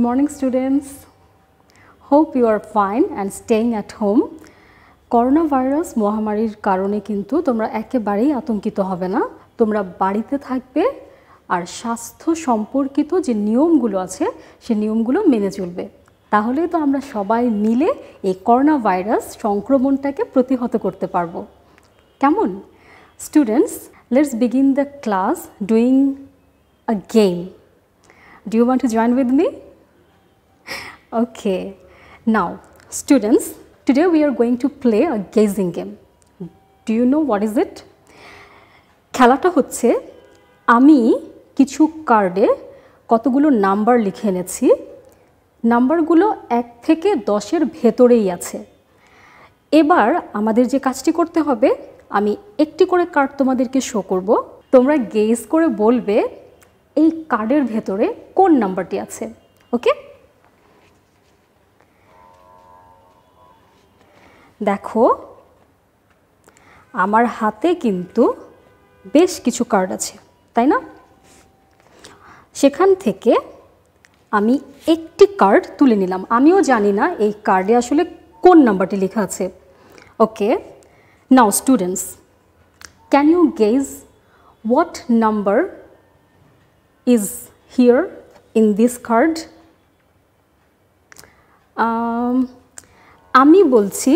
Good morning, students. Hope you are fine and staying at home. Coronavirus মহামারীর কারণে কিন্তু তোমরা একেবারেই আতঙ্কিত হবে না। তোমরা বাড়িতে থাকবে আর স্বাস্থ্য সম্পর্কিত যে নিয়মগুলো আছে সেই নিয়মগুলো মেনে চলবে। তাহলেই তো আমরা সবাই মিলে এই করোনাভাইরাস সংক্রমণটাকে প্রতিহত করতে পারবো। কেমন? Students, let's begin the class doing a game. Do you want to join with me? Okay. Now, students, today we are going to play a guessing game. Do you know what is it? খেলাটা হচ্ছে আমি কিছু কার্ডে কতগুলো number লিখে এনেছি। নাম্বারগুলো 1 থেকে 10-এর ভেতরেই আছে। এবার আমাদের যে কাজটি করতে হবে, আমি একটি করে কার্ড তোমাদেরকে শো করব। তোমরা গেস করে বলবে এই কার্ডের ভেতরে কোন নাম্বারটি আছে। ওকে? দেখো, আমার হাতে কিন্তু বেশ কিছু কার্ড আছে, তাই না? সেখান থেকে আমি একটি কার্ড তুলে নিলাম। আমিও জানি না এই কার্ডে আসলে কোন নাম্বারটি লেখা আছে। Okay, now students, can you guess what number is here in this card? আমি বলছি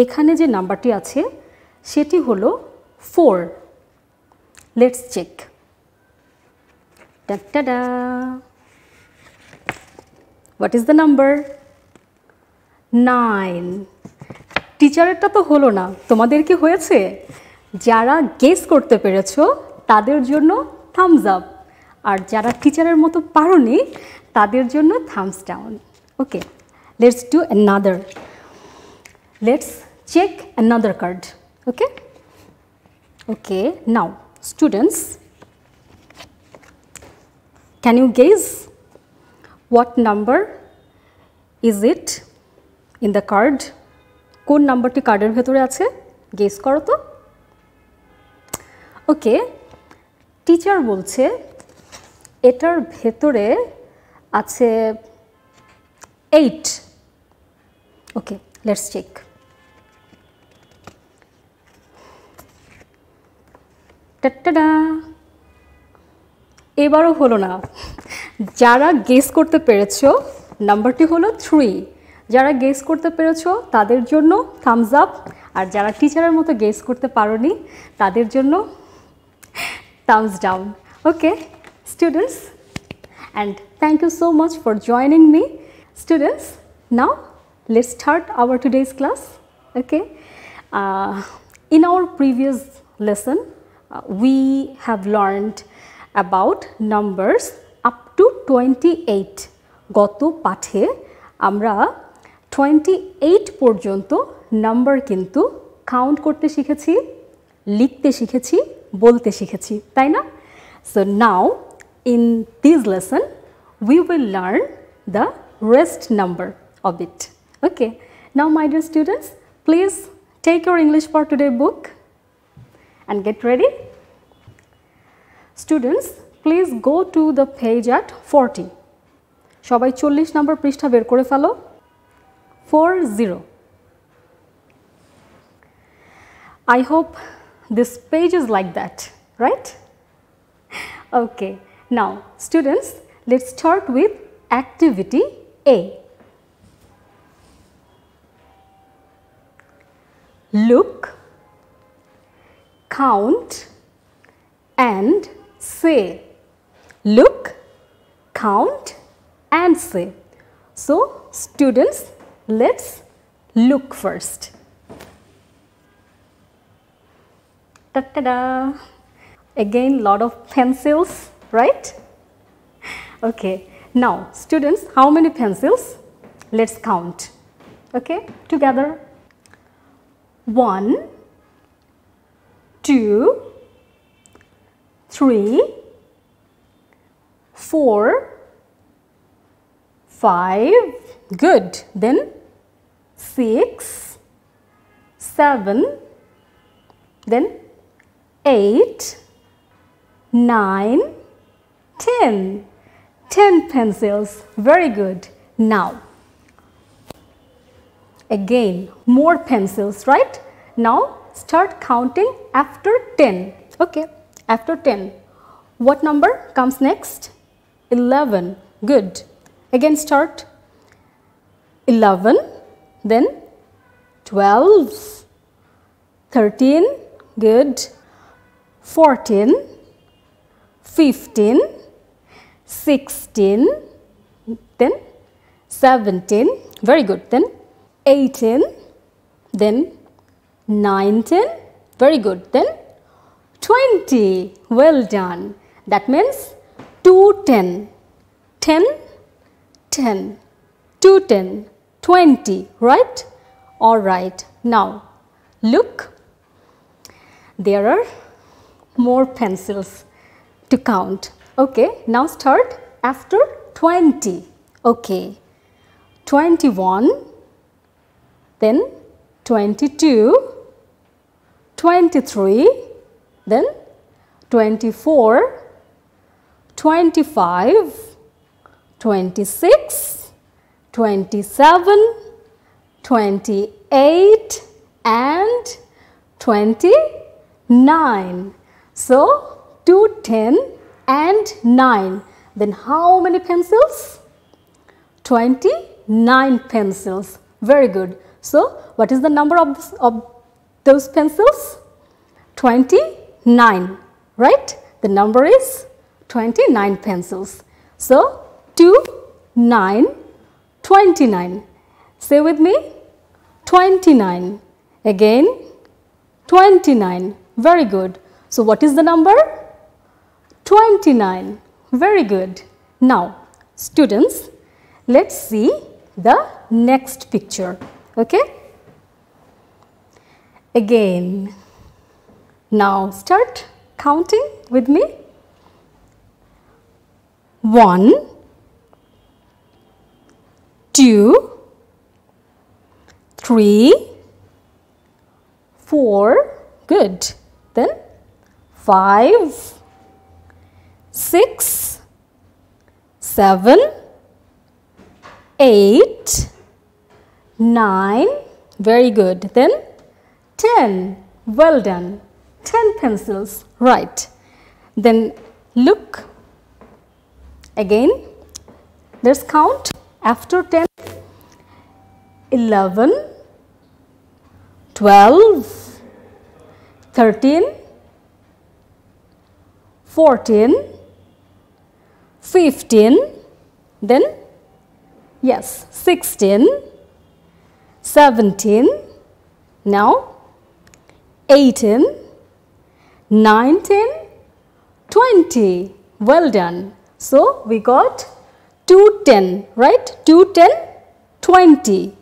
এখানে যে নাম্বারটি আছে সেটি হলো 4. Let's check. Ta-da! What is the number? 9. টিচারেরটা তো হলো না, তোমাদের কি হয়েছে? যারা গেস করতে পেরেছো তাদের জন্য থামস আপ, আর যারা টিচারের মতো পারোনি তাদের জন্য Thums down. Okay, let's do another. Let's check another card. Okay? Okay, now students, can you guess what number is it in the card? কোন নাম্বারটি কার্ডের ভেতরে আছে? গেস করো তো। ওকে, টিচার বলছে এটার ভেতরে আছে 8. ওকে, লেটস চেক। টাটা, এবারও হলো না। যারা গেস করতে পেরেছো নাম্বারটি হলো 3। যারা গেস করতে পেরেছো তাদের জন্য থামস আপ, আর যারা টিচারের মতো গেস করতে পারোনি তাদের জন্য Thums down. Okay students, and thank you so much for joining me. Students, now let's start our today's class. Okay, in our previous lesson we have learned about numbers up to 28. গত পাঠে আমরা 28 পর্যন্ত number কিন্তু count করতে শিখেছি, লিখতে শিখেছি, বলতে শিখেছি, তাই না? So now in this lesson we will learn the rest number of it. Okay, now my dear students, please take your English for today book and get ready. Students, please go to the page at 40. সবাই 40 নম্বর পৃষ্ঠা বের করে ফেলো। 40. I hope this page is like that, right? Okay, now students, let's start with activity A. Look, count and say. Look, count and say. So students, let's look first. Ta-da! Again, lot of pencils, right? Okay, now students, how many pencils? Let's count. Okay, together. 1, 2, 3, 4, 5, good. Then 6, 7, then 8, 9, 10. 10 pencils. Very good. Now, again, more pencils, right? Now, start counting after 10. Okay, after 10. What number comes next? 11. Good. Again, start 11, then 12, 13. Good. 14, 15, 16, then 17. Very good. Then 18, then 19. Very good. Then 20. Well done. That means 2 10. 10, 10, 2 10, 20, right? All right. Now, look. There are more pencils to count. Okay, now start after 20. Okay, 21, then 22, 23, then 24, 25, 26, 27, 28 and 29. So, 2 10 and 9. Then how many pencils? 29 pencils. Very good. So, what is the number of those pencils? 29, right? The number is 29 pencils. So, 2, 9, 29. Say with me, 29. Again, 29. Very good. So, what is the number? 29. Very good. Now, students, let's see the next picture. Okay? Again, now start counting with me. 1, 2, 3, 4. Good. Then 5, 6, 7, 8, 9. Very good. Then 10. Well done. 10 pencils. Right. Then look. Again, let's count after 10. 11, 12, 13, 14, 15, then yes, 16, 17, now 18, 19, 20. Well done. So, we got 2 10, right? 2 10, 20,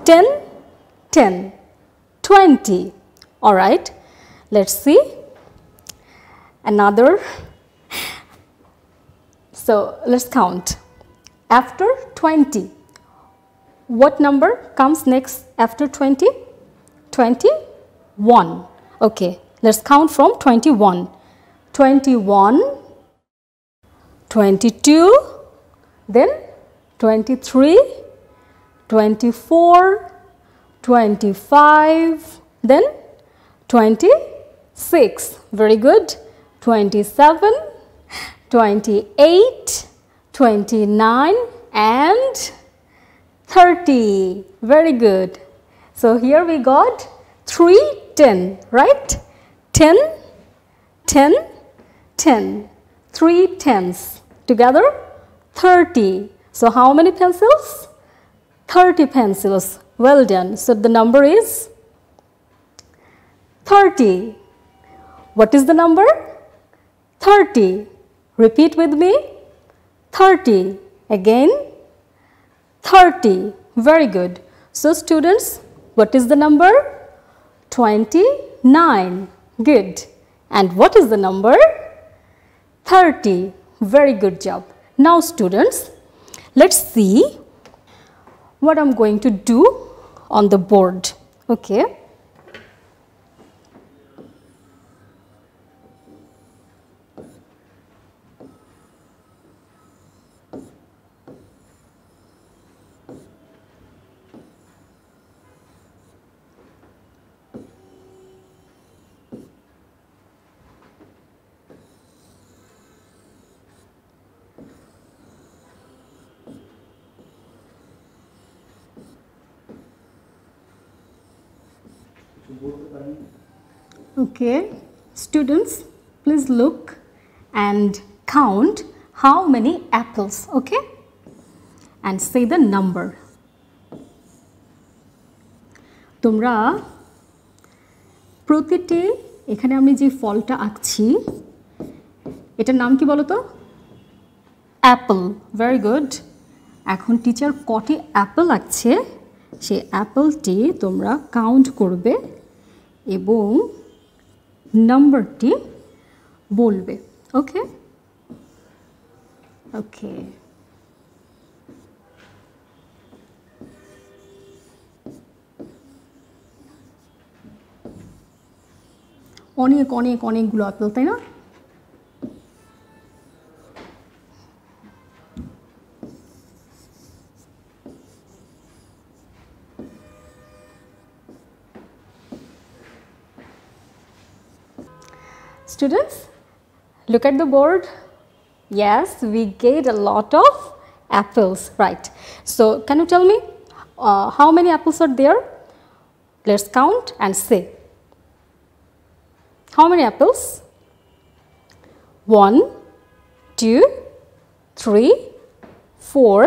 10, 10, 20. All right. Let's see another. So, let's count. After 20, what number comes next after 20? 21. Okay, let's count from 21. 21, 22, then 23, 24, 25, then 26. Very good. 27, 28, 29 and 30. Very good. So, here we got 3 10, right? 10, 10, 10. 3 10s. Together 30. So, how many pencils? 30 pencils. Well done. So, the number is 30. What is the number? 30. Repeat with me. 30. Again. 30. Very good. So, students, what is the number? 29. Good. And what is the number? 30. Very good job. Now, students, let's see what I'm going to do on the board. Okay. Okay, students, please look and count how many apples, okay, and say the number. তোমরা প্রতিটি এখানে আমি যে ফলটা আঁকছি এটার নাম কি বলো তো? অ্যাপল। Very good. এখন টিচার কটি অ্যাপল আঁকছে সেই অ্যাপলটি তোমরা কাউন্ট করবে এবং নাম্বারটি বলবে। ওকে ওকে, অনেক অনেক অনেকগুলো অ্যাপেল, তাই না? Students, look at the board. Yes, we get a lot of apples, right? So, can you tell me how many apples are there? Let's count and say. How many apples? 1, 2, 3, 4,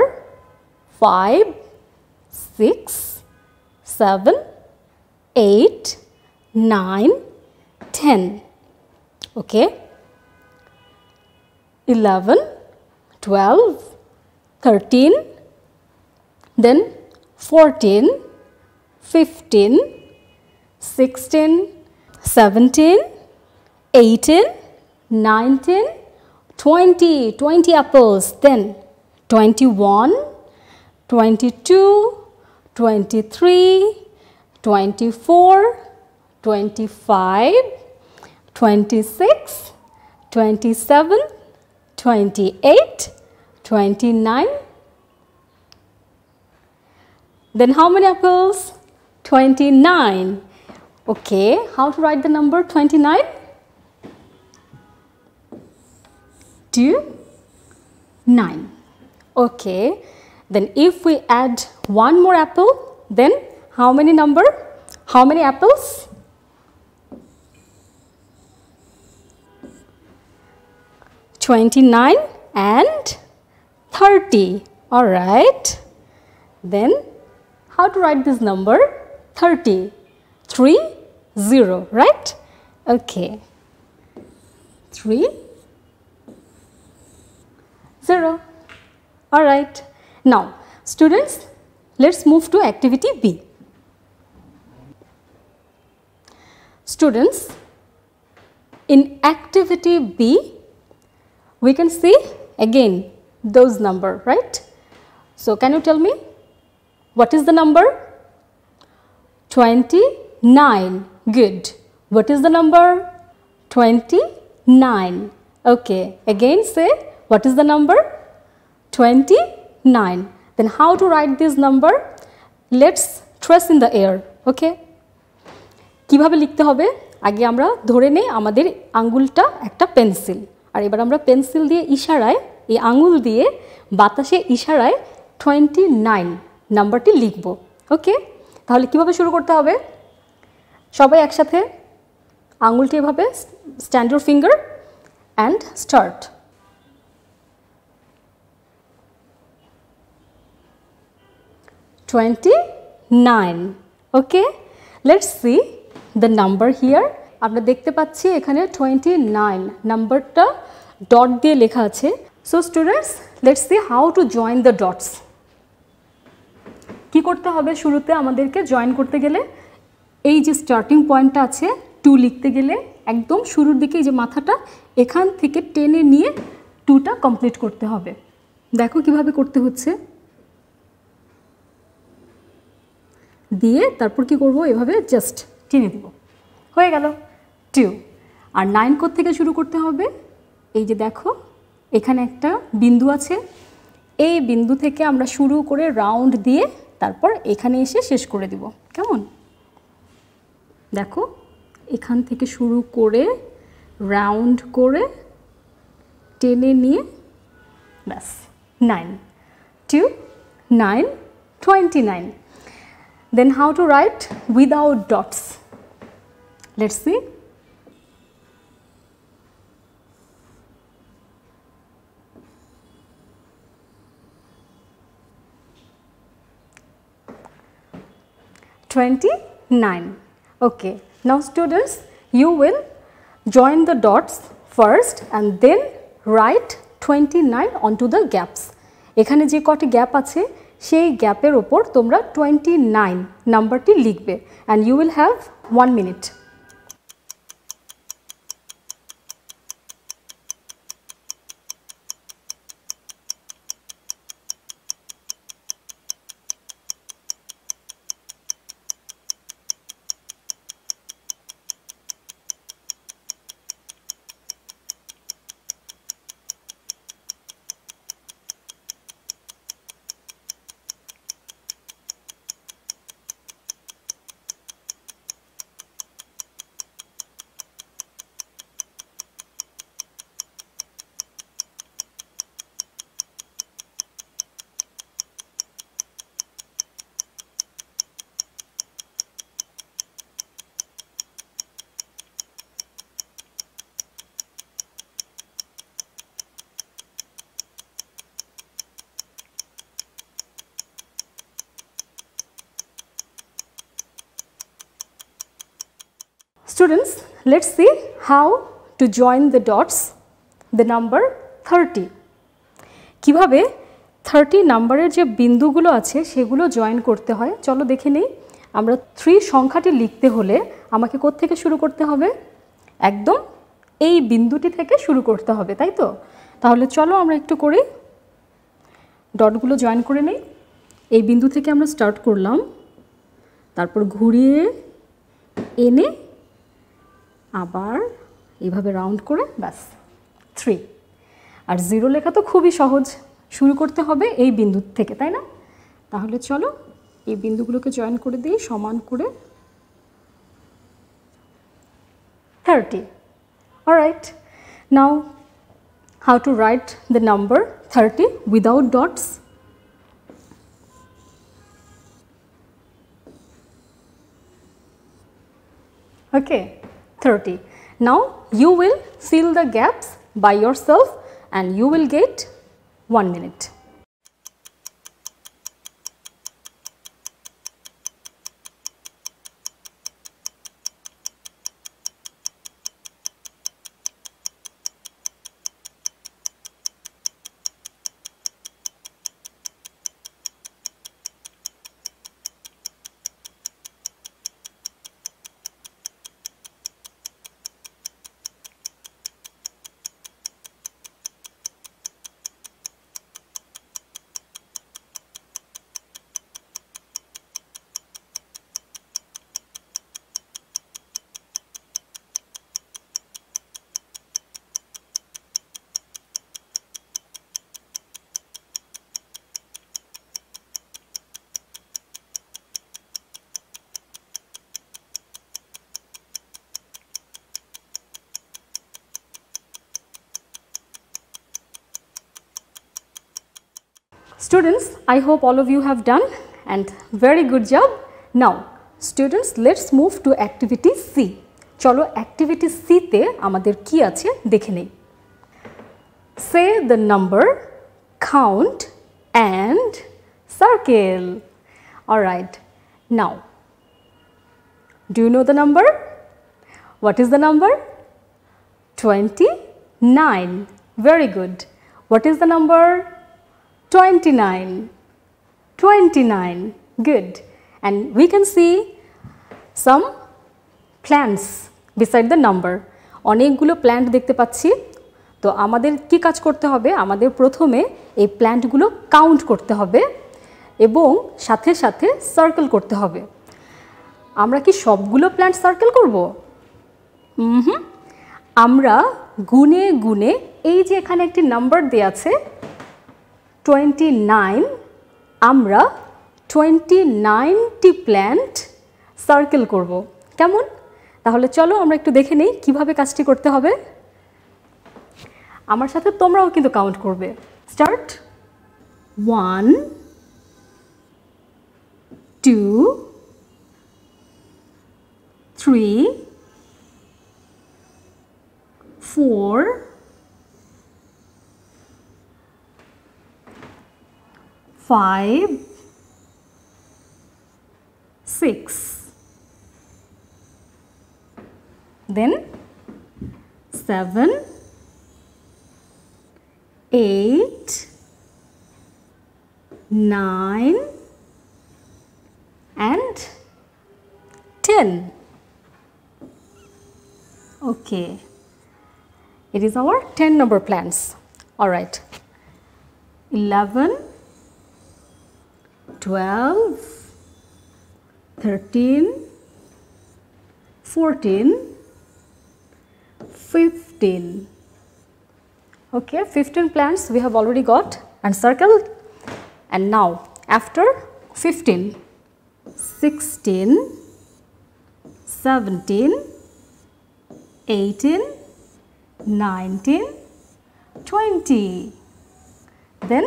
5, 6, 7, 8, 9, 10. Okay, 11, 12, 13, then 14, 15, 16, 17, 18, 19, 20 apples, then 21, 22, 23, 24, 25, 26, 27, 28, 29. Then how many apples? 29. Okay, how to write the number 29? 2, 9. Okay, then if we add one more apple, then how many number? How many apples? 29 and 30. All right. Then how to write this number? 30. 3, 0, right? Okay. 3, 0. All right. Now, students, let's move to activity B. Students, in activity B, we can see again those number, right? So, can you tell me what is the number? 29. Good. What is the number? 29. Okay. Again say what is the number? 29. Then how to write this number? Let's trace in the air. Okay. কিভাবে লিখতে হবে? আগে আমরা ধরে নেই আমাদের আঙ্গুলটা একটা পেন্সিল, আর এবার আমরা পেন্সিল দিয়ে ইশারায়, এই আঙুল দিয়ে বাতাসে ইশারায় 29 নাম্বারটি লিখব। ওকে, তাহলে কিভাবে শুরু করতে হবে? সবাই একসাথে আঙুলটি এভাবে stand your finger and start. $29. Okay, let's see the number here. আমরা দেখতে পাচ্ছি এখানে 29 নাম্বারটা ডট দিয়ে লেখা আছে। So students, let's see how to join the dots. কি করতে হবে? শুরুতে আমাদেরকে জয়েন করতে গেলে এই যে স্টার্টিং পয়েন্টটা আছে 2 লিখতে গেলে একদম শুরুর দিকে এই যে মাথাটা এখান থেকে টেনে নিয়ে 2টা কমপ্লিট করতে হবে। দেখো কিভাবে করতে হচ্ছে। দিয়ে তারপর কি করব? এভাবে জাস্ট টেনে দিব, হয়ে গেল 2। আর 9 কোথা থেকে শুরু করতে হবে? এই যে দেখো এখানে একটা বিন্দু আছে, এই বিন্দু থেকে আমরা শুরু করে রাউন্ড দিয়ে তারপর এখানে এসে শেষ করে দিব। কেমন? দেখো এখান থেকে শুরু করে রাউন্ড করে টেনে নিয়ে ব্যাস 9, 2, 9, 29. Then how to write without dots? Let's see. "29." Okay. Now students, you will join the dots first and then write 29 onto the gaps. এখানে যে কটি গ্যাপ আছে সেই গ্যাপের ওপর তোমরা 29 নাম্বারটি লিখবে and you will have 1 minute. Students, let's see how to join the dots, the number 30. কিভাবে 30 নাম্বারের যে বিন্দুগুলো আছে সেগুলো জয়েন করতে হয় চলো দেখে নেই। আমরা 3 সংখ্যাটি লিখতে হলে আমাকে কোথা থেকে শুরু করতে হবে? একদম এই বিন্দুটি থেকে শুরু করতে হবে, তাই তো? তাহলে চলো আমরা একটু করি, ডটগুলো জয়েন করে নেই। এই বিন্দু থেকে আমরা স্টার্ট করলাম, তারপর ঘুরিয়ে এনে আবার এইভাবে রাউন্ড করে ব্যাস 3। আর 0 লেখা তো খুবই সহজ, শুরু করতে হবে এই বিন্দু থেকে, তাই না? তাহলে চলো এই বিন্দুগুলোকে জয়েন করে দিই সমান করে। 30. Alright, now how to write the number 30 without dots? Okay, 30. Now you will fill the gaps by yourself and you will get 1 minute. Students, I hope all of you have done and very good job. Now, students, let's move to activity C. চলো activity C তে আমাদের কি আছে দেখে নেই। Say the number, count and circle. Alright, now, do you know the number? What is the number? 29. Very good. What is the number? 29. 29. Good. And we can see some plants beside the number. অনেকগুলো plant দেখতে পাচ্ছি। তো আমাদের কি কাজ করতে হবে? আমাদের প্রথমে এই প্ল্যান্টগুলো কাউন্ট করতে হবে এবং সাথে সাথে সার্কেল করতে হবে। আমরা কি সবগুলো প্ল্যান্ট সার্কেল করব? আমরা গুনে গুনে, এই যে এখানে একটি নাম্বার দেয়া আছে 29, আমরা 29টি প্ল্যান্ট সার্কেল করব। কেমন? তাহলে চলো আমরা একটু দেখে নেই কিভাবে কাজটি করতে হবে। আমার সাথে তোমরাও কিন্তু কাউন্ট করবে। Start. 1 2 3 4, 5, 6, then 7, 8, 9 and 10. Okay, it is our 10 number plants. All right, 11, 12, 13, 14, 15. Okay, 15 plants we have already got and circled. And now after 15, 16, 17, 18, 19, 20. Then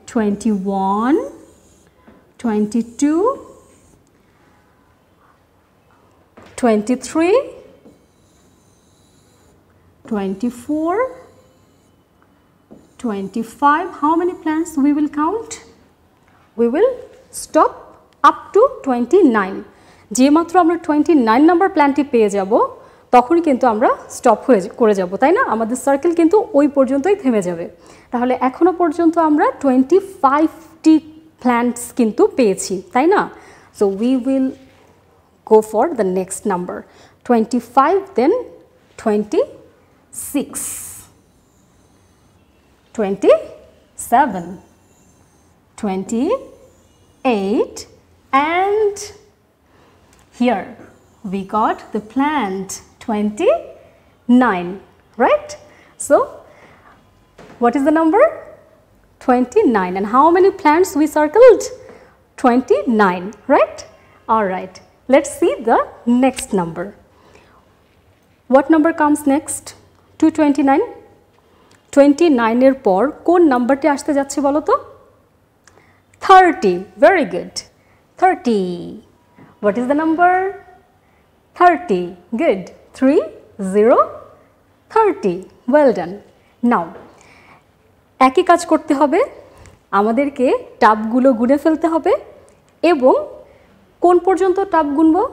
21, 22, 23, 24, 25. How many plants we will count? We will stop up to 29. যে মাত্র আমরা 29 number প্ল্যানটি পেয়ে যাব তখনই কিন্তু আমরা stop করে যাব, তাই না? আমাদের সার্কেল কিন্তু ওই পর্যন্তই থেমে যাবে। তাহলে এখনো পর্যন্ত আমরা 25টি প্ল্যান্টস কিন্তু পেয়েছি, তাই না? So we will go for the next number 25, then 26, 27, 28 and here we got the plant 29, right? So what is the number? 29. And how many plants we circled? 29, right? All right, let's see the next number. What number comes next to 29? 29 এর পর কোন নাম্বারটি আসতে যাচ্ছে বলো তো? 30. Very good. 30. What is the number? 30. Good. 3, 0, 30. Well done. Now একই কাজ করতে হবে, আমাদেরকে টাবগুলো গুনে ফেলতে হবে এবং কোন পর্যন্ত টাব গুনবো?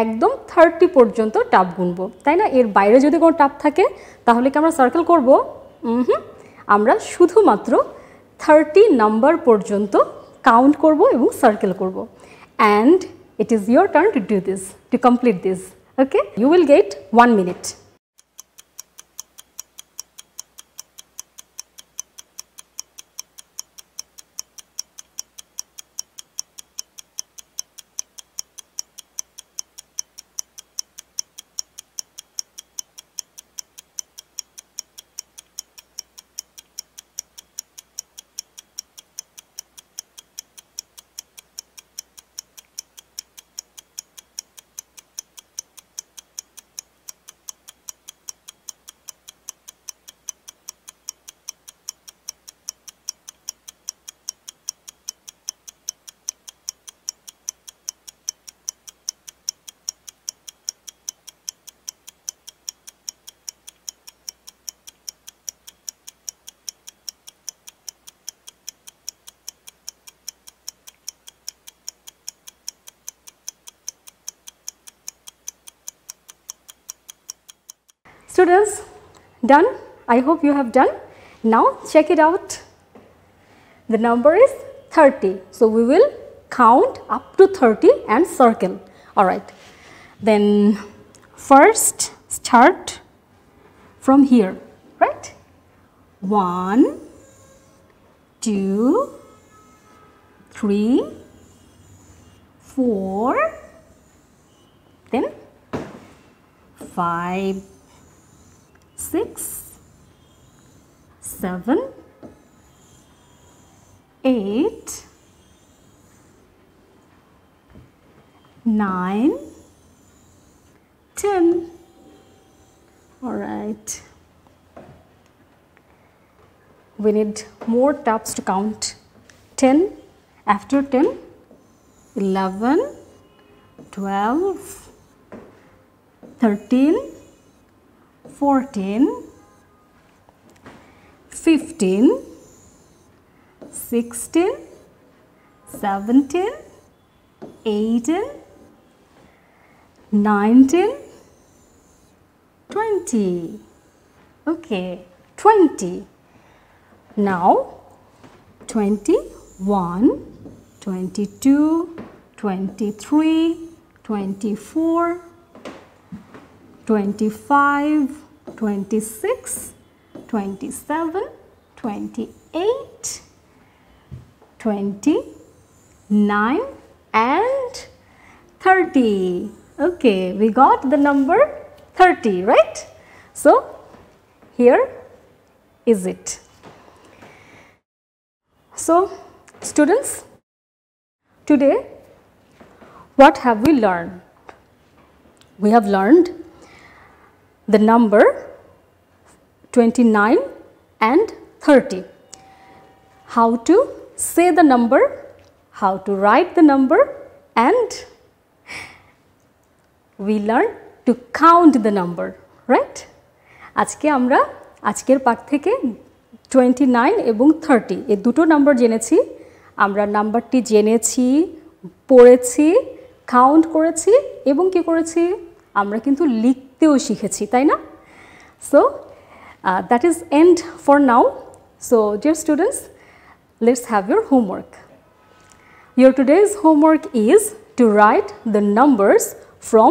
একদম 30 পর্যন্ত টাব গুনবো, তাই না? এর বাইরে যদি কোনো টাব থাকে তাহলে কি আমরা সার্কেল করব? আমরা শুধুমাত্র 30 নাম্বার পর্যন্ত কাউন্ট করব এবং সার্কেল করব। And it is your turn to do this, to complete this. Okay, you will get 1 minute. Students, done? I hope you have done. Now check it out. The number is 30. So we will count up to 30 and circle. All right. Then first start from here, right? 1, 2, 3, 4, then 5, 6, 7, 8, 9, 10. All right. We need more tabs to count. 10, after 10, 11, 12, 13, 14, 15, 16, 17, 18, 19, 20. Okay, 20. Now 21, 22, 23, 24, 25, 26, 27, 28, 29 and 30. Okay, we got the number 30, right? So here is it. So students, today what have we learned? We have learned the number 29 and 30. How to say the number, how to write the number, and we learned to count the number, right? আজকে আমরা আজকের পাঠ থেকে 29 এবং 30 এই দুটো number জেনেছি। আমরা নাম্বারটি জেনেছি, পড়েছি, কাউন্ট করেছি এবং কি করেছি, আমরা কিন্তু লিখতেও শিখেছি, তাই না? So that is end for now. So dear students, let's have your homework. Your today's homework is to write the numbers from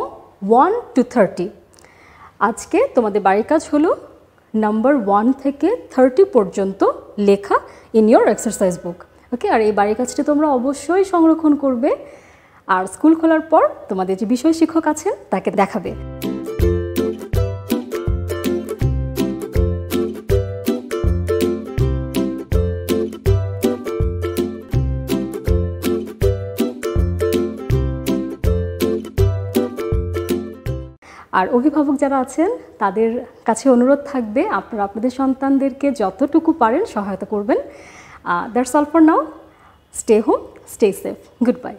1 to 30. আজকে তোমাদের বাড়ির কাজ হলো নাম্বার 1 থেকে 30 পর্যন্ত লেখা in your exercise book. ওকে, আর এই বাড়ির কাজটি তোমরা অবশ্যই সংরক্ষণ করবে আর স্কুল খোলার পর তোমাদের যে বিষয় শিক্ষক আছেন তাকে দেখাবে। আর অভিভাবক যারা আছেন তাদের কাছে অনুরোধ থাকবে আপনারা আপনাদের সন্তানদেরকে যতটুকু পারেন সহায়তা করবেন। That's all for now. Stay home, stay safe. Good bye.